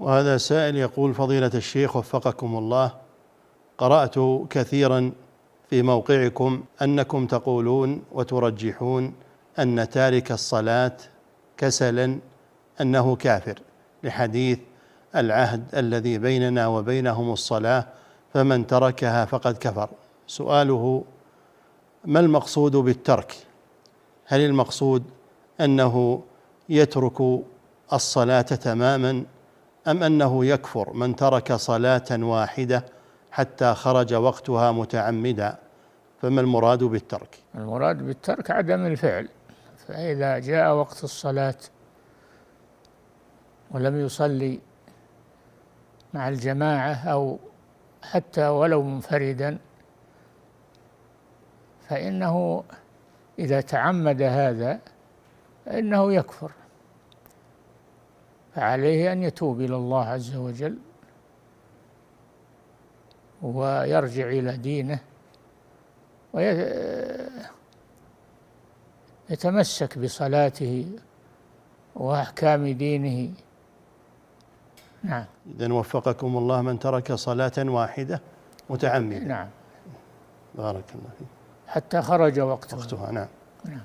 وهذا سائل يقول: فضيلة الشيخ وفقكم الله، قرأت كثيرا في موقعكم أنكم تقولون وترجحون أن تارك الصلاة كسلا أنه كافر، لحديث العهد الذي بيننا وبينهم الصلاة فمن تركها فقد كفر. سؤاله: ما المقصود بالترك؟ هل المقصود أنه يترك الصلاة تماما، أم أنه يكفر من ترك صلاة واحدة حتى خرج وقتها متعمدا؟ فما المراد بالترك؟ المراد بالترك عدم الفعل، فإذا جاء وقت الصلاة ولم يصلي مع الجماعة أو حتى ولو منفردا، فإنه إذا تعمد هذا فإنه يكفر، فعليه أن يتوب إلى الله عز وجل ويرجع إلى دينه ويتمسك بصلاته وأحكام دينه. نعم. إذن وفقكم الله، من ترك صلاة واحدة متعمدا. نعم. بارك الله فيك. حتى خرج وقتها. نعم. نعم.